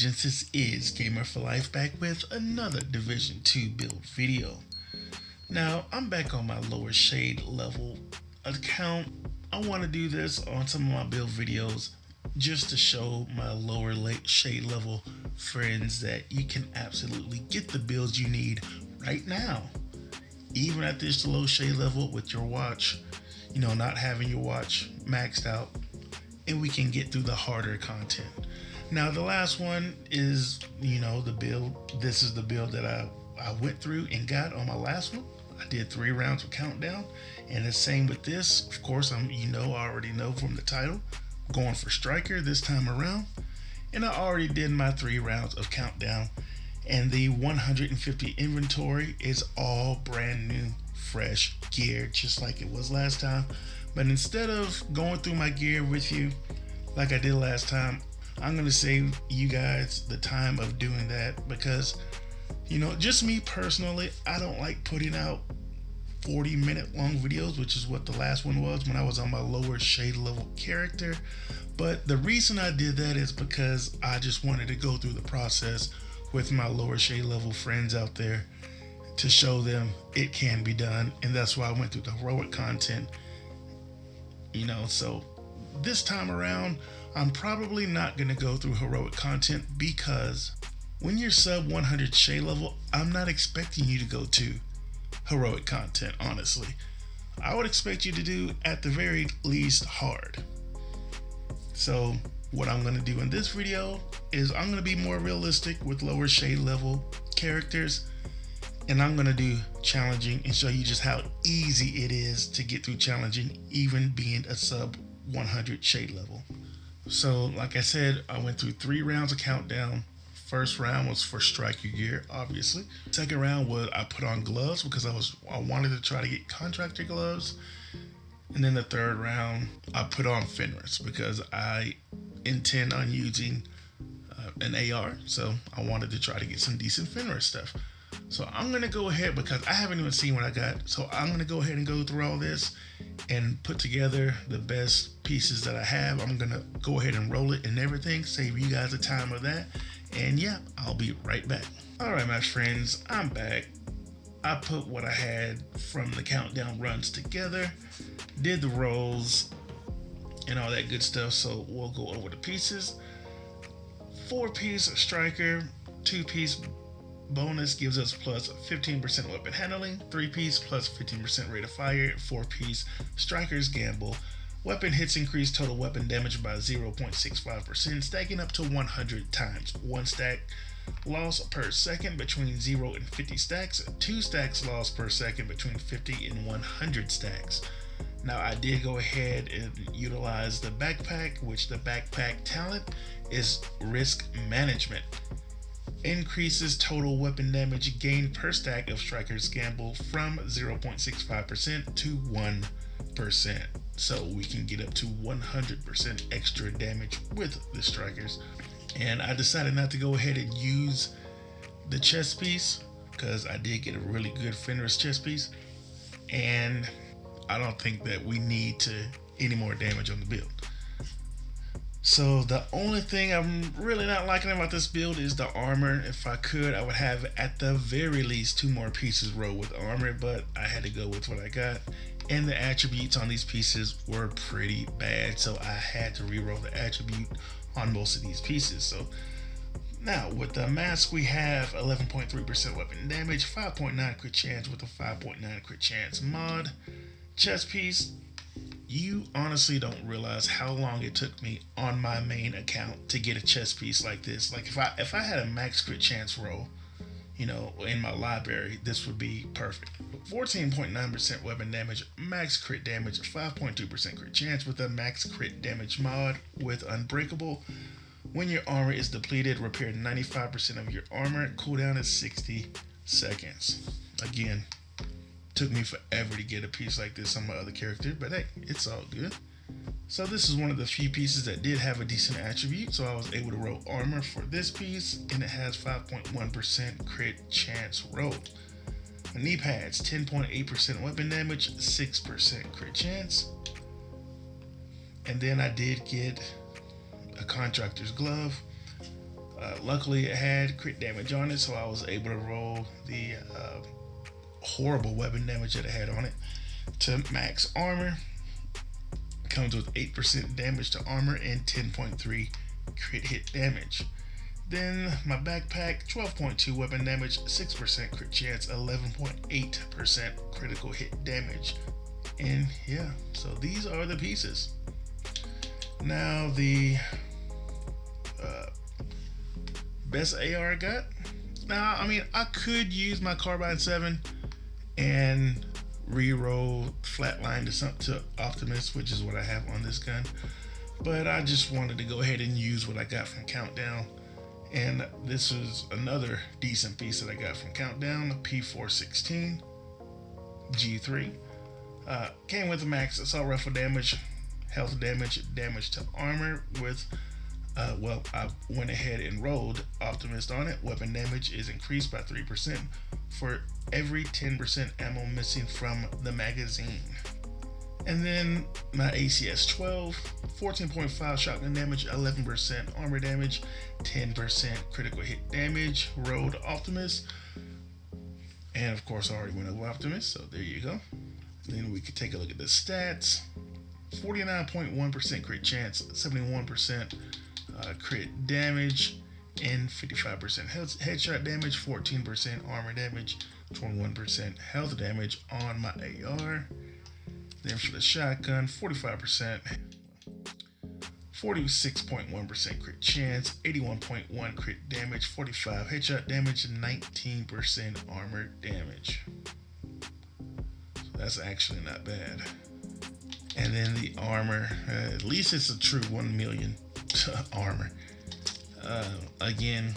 agents, this is Gamer for Life back with another Division 2 build video. Now, I'm back on my lower shade level account. I want to do this on some of my build videos just to show my lower shade level friends that you can absolutely get the builds you need right now. Even at this low shade level with your watch, not having your watch maxed out, and we can get through the harder content. Now the last one is, the build. This is the build that I went through and got on my last one. I did 3 rounds of countdown, and the same with this. Of course, I already know from the title, going for striker this time around, and I already did my 3 rounds of countdown, and the 150 inventory is all brand new, fresh gear, just like it was last time. But instead of going through my gear with you like I did last time, I'm gonna save you guys the time of doing that because, just me personally, I don't like putting out 40-minute long videos, which is what the last one was when I was on my lower shade level character. But the reason I did that is because I just wanted to go through the process with my lower shade level friends out there to show them it can be done, and that's why I went through the heroic content. So this time around, I'm probably not going to go through heroic content because when you're sub 100 shade level, I'm not expecting you to go to heroic content, honestly. I would expect you to do, at the very least, hard. So what I'm going to do in this video is I'm going to be more realistic with lower shade level characters, and I'm going to do challenging and show you just how easy it is to get through challenging, even being a sub 100 shade level. So like I said, I went through 3 rounds of countdown. First round was for striker gear, obviously. Second round was I put on gloves because I wanted to try to get contractor gloves. And then the third round, I put on Fenris because I intend on using an AR. So I wanted to try to get some decent Fenris stuff. So I'm going to go ahead, because I haven't even seen what I got. So I'm going to go ahead and go through all this and put together the best pieces that I have. I'm going to go ahead and roll it and everything, save you guys the time of that. And yeah, I'll be right back. All right, my friends, I'm back. I put what I had from the countdown runs together, did the rolls and all that good stuff. So we'll go over the pieces. 4-piece striker, 2-piece bonus gives us plus 15% weapon handling, 3-piece plus 15% rate of fire, 4-piece striker's gamble. Weapon hits increase total weapon damage by 0.65%, stacking up to 100 times. 1 stack loss per second between 0 and 50 stacks, 2 stacks loss per second between 50 and 100 stacks. Now I did go ahead and utilize the backpack, which the backpack talent is risk management. Increases total weapon damage gained per stack of striker's gamble from 0.65% to 1%. So we can get up to 100% extra damage with the strikers. And I decided not to go ahead and use the chest piece because I did get a really good Fenris chest piece. And I don't think that we need any more damage on the build. So the only thing I'm really not liking about this build is the armor. If I could, I would have at the very least 2 more pieces roll with armor, but I had to go with what I got. And the attributes on these pieces were pretty bad, so I had to re-roll the attribute on most of these pieces. So now with the mask, we have 11.3% weapon damage, 5.9 crit chance with a 5.9 crit chance mod. Chest piece, you honestly don't realize how long it took me on my main account to get a chest piece like this. Like if I had a max crit chance roll, in my library, this would be perfect. 14.9% weapon damage, max crit damage, 5.2% crit chance with a max crit damage mod with unbreakable. When your armor is depleted, repair 95% of your armor. Cooldown is 60 seconds. Again, took me forever to get a piece like this on my other character, but hey, it's all good. So this is one of the few pieces that did have a decent attribute, so I was able to roll armor for this piece, and it has 5.1% crit chance roll. Knee pads, 10.8% weapon damage, 6% crit chance. And then I did get a contractor's glove, Luckily it had crit damage on it, so I was able to roll the horrible weapon damage that it had on it to max armor. Comes with 8% damage to armor and 10.3 crit hit damage. Then my backpack, 12.2 weapon damage, 6% crit chance, 11.8% critical hit damage. And yeah, so these are the pieces. Now the best AR I got. Now, I mean, I could use my Carbine 7 and re-roll flatline to Optimus, which is what I have on this gun. But I just wanted to go ahead and use what I got from Countdown. And this is another decent piece that I got from Countdown, a P416 G3. Came with the max assault rifle damage, health damage, damage to armor with well, I went ahead and rolled Optimist on it. Weapon damage is increased by 3% for every 10% ammo missing from the magazine. And then my ACS 12, 14.5 shotgun damage, 11% armor damage, 10% critical hit damage, rolled Optimus. And of course I already went over Optimus, so there you go. Then we could take a look at the stats. 49.1% crit chance, 71% crit damage, and 55% headshot damage, 14% armor damage, 21% health damage on my AR. Then for the shotgun, 45%, 46.1% crit chance, 81.1 crit damage, 45 headshot damage, and 19% armor damage. So that's actually not bad. And then the armor, at least it's a true 1 million armor. Again,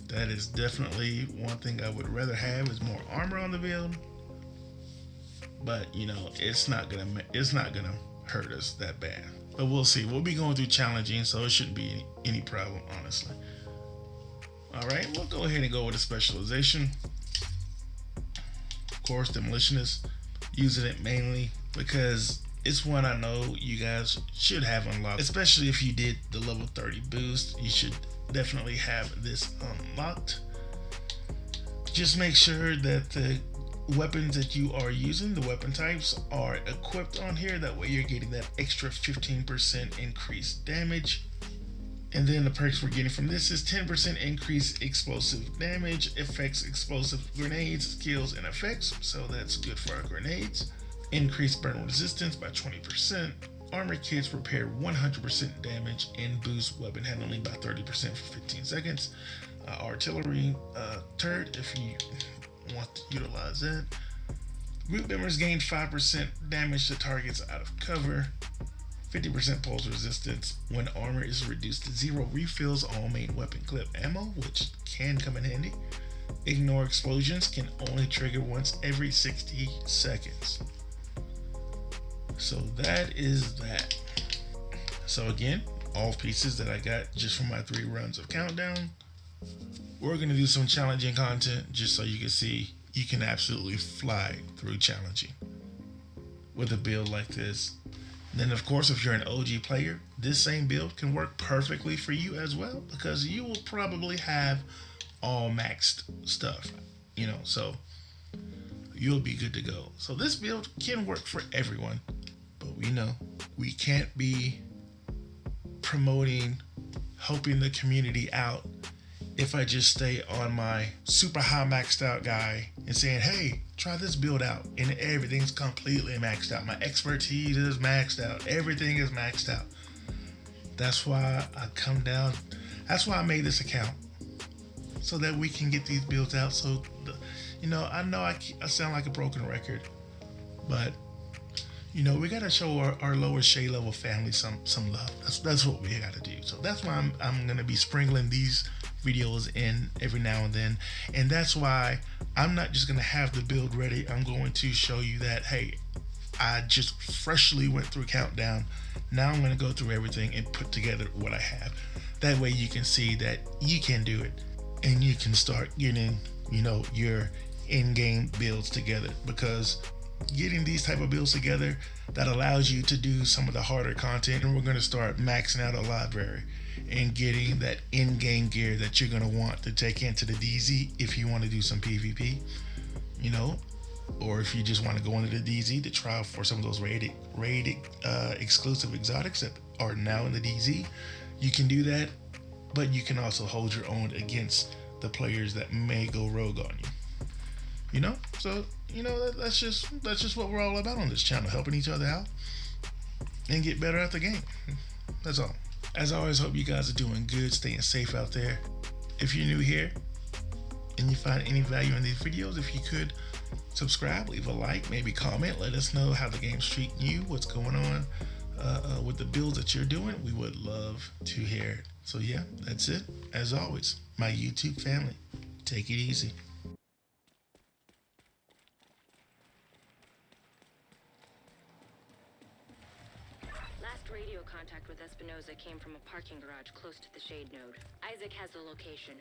that is definitely one thing I would rather have, is more armor on the build. But you know, it's not gonna hurt us that bad. But we'll see. We'll be going through challenging, so it shouldn't be any problem, honestly. All right, we'll go ahead and go with the specialization. Of course, demolitionist, using it mainly because it's one I know you guys should have unlocked, especially if you did the level 30 boost. You should definitely have this unlocked. Just make sure that the weapons that you are using, the weapon types, are equipped on here. That way you're getting that extra 15% increased damage. And then the perks we're getting from this is 10% increased explosive damage, affects explosive grenades, skills, and effects. So that's good for our grenades. Increased burn resistance by 20%. Armor kits repair 100% damage and boost weapon handling by 30% for 15 seconds. Artillery turret, if you want to utilize that. Group members gain 5% damage to targets out of cover. 50% pulse resistance when armor is reduced to 0. Refills all main weapon clip ammo, which can come in handy. Ignore explosions, can only trigger once every 60 seconds. So that is that. So again, all pieces that I got just from my 3 runs of Countdown. We're going to do some challenging content just so you can see you can absolutely fly through challenging with a build like this. Then of course, if you're an OG player, this same build can work perfectly for you as well, because you will probably have all maxed stuff, you know, so you'll be good to go. So this build can work for everyone, but we know we can't be promoting, helping the community out if I just stay on my super high maxed out guy and saying, hey, try this build out, and everything's completely maxed out. My expertise is maxed out. Everything is maxed out. That's why I come down. That's why I made this account, so that we can get these builds out. So, you know I sound like a broken record, but you know, we gotta show our lower shade level family some love. That's what we gotta do. So that's why I'm gonna be sprinkling these videos in every now and then, and that's why I'm not just gonna have the build ready. I'm going to show you that, hey, I just freshly went through Countdown. Now I'm gonna go through everything and put together what I have. That way you can see that you can do it, and you can start getting, you know, your in-game builds together, because getting these type of builds together, that allows you to do some of the harder content. And we're going to start maxing out a library, and getting that in-game gear that you're gonna want to take into the DZ if you want to do some PvP, you know, or if you just want to go into the DZ to try for some of those rated exclusive exotics that are now in the DZ, you can do that. But you can also hold your own against the players that may go rogue on you. You know, so you know that's just what we're all about on this channel, helping each other out and get better at the game. That's all. As always, hope you guys are doing good, staying safe out there. If you're new here and you find any value in these videos, if you could subscribe, leave a like, maybe comment, let us know how the game's treating you, what's going on with the builds that you're doing. We would love to hear it. So yeah, that's it. As always, my YouTube family, take it easy. Last radio contact with Espinosa came from a parking garage close to the shade node. Isaac has the location.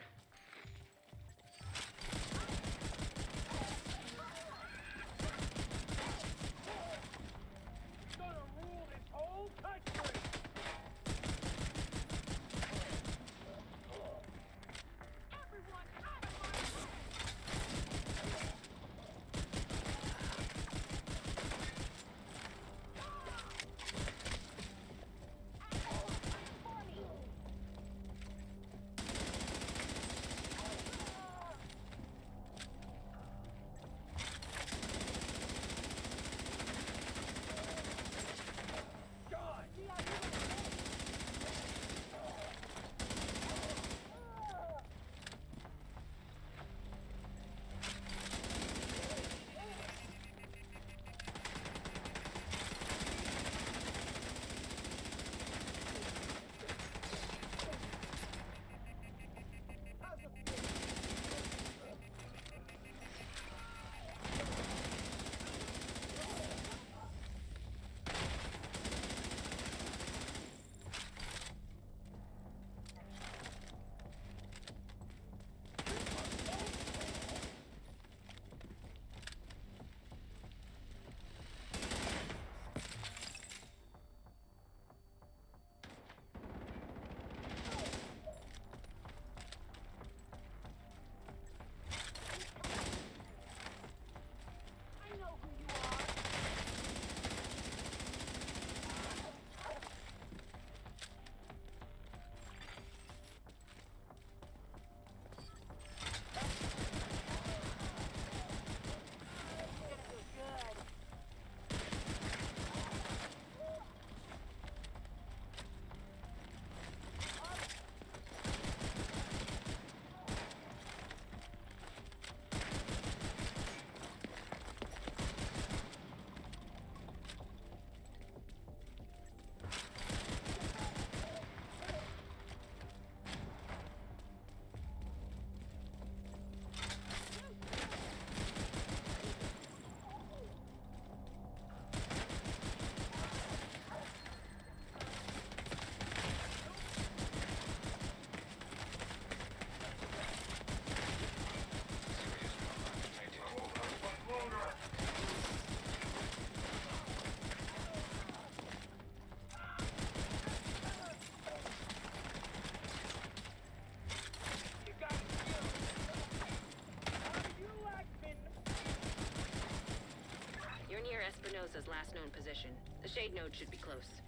Espinosa's last known position. The shade node should be close.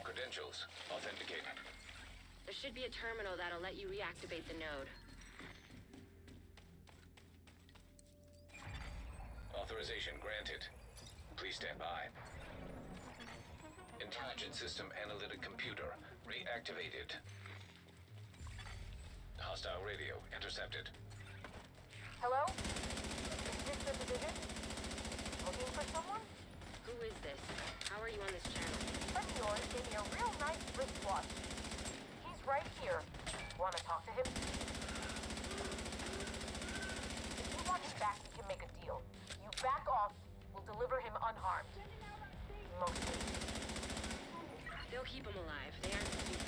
Credentials authenticated. There should be a terminal that'll let you reactivate the node. Authorization granted. Please stand by. Intelligence system analytic computer reactivated. Hostile radio intercepted. Hello? Is this the division? Looking for someone? Who is this? How are you on this channel? Friend of yours gave me a real nice wristwatch. He's right here. Want to talk to him? If you want him back deliver him unharmed. Mostly. They'll keep him alive. They aren't stupid.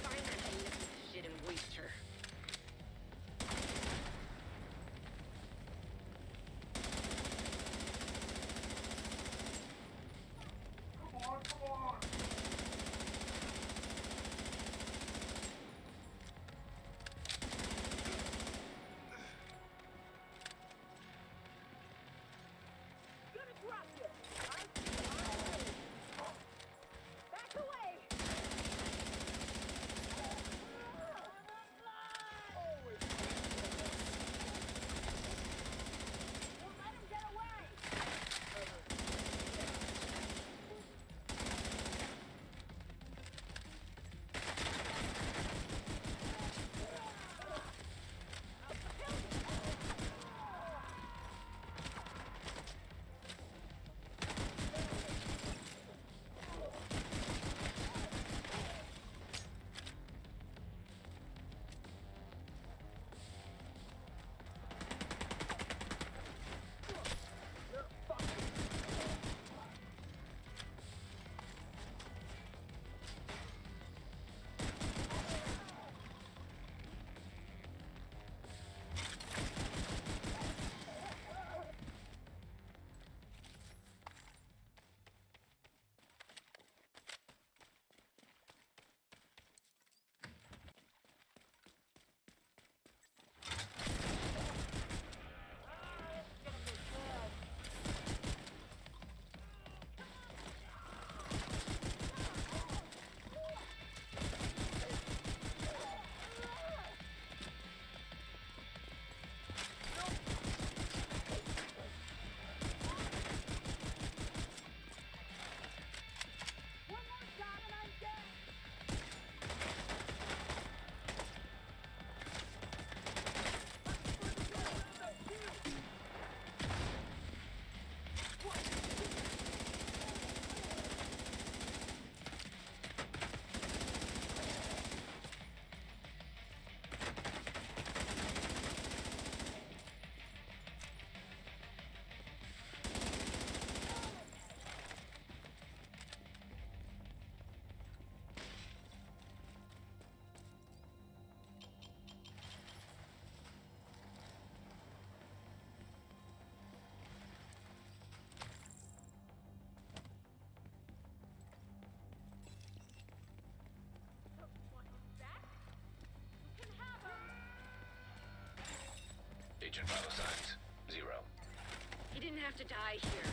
Find that heinous piece of shit and waste her. Agent vital signs, 0. He didn't have to die here.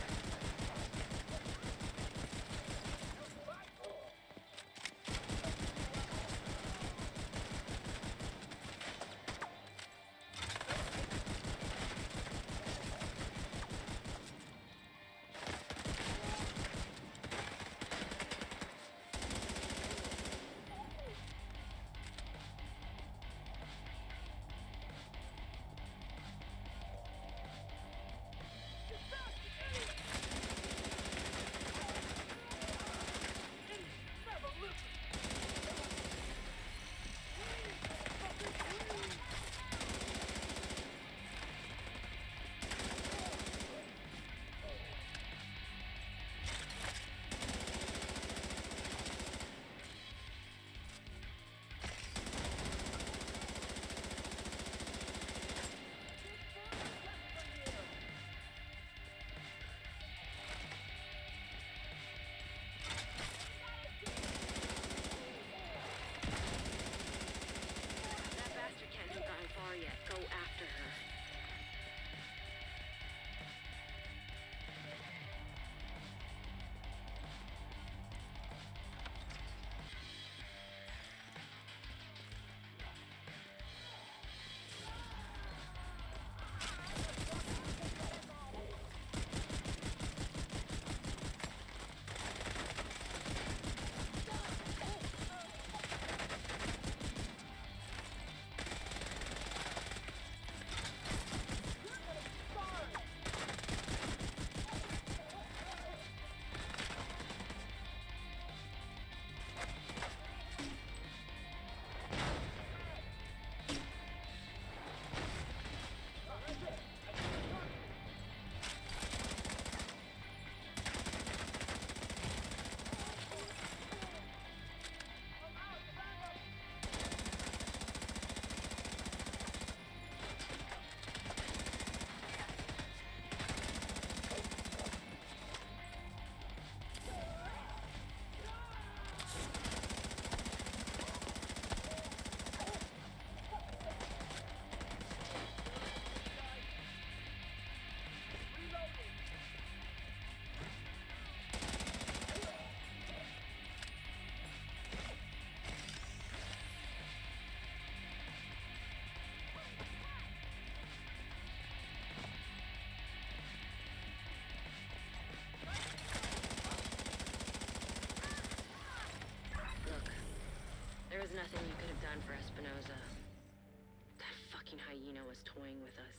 hyena was toying with us.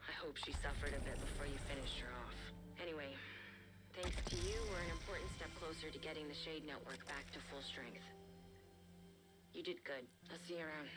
I hope she suffered a bit before you finished her off. Anyway, thanks to you, we're an important step closer to getting the Shade Network back to full strength. You did good. I'll see you around.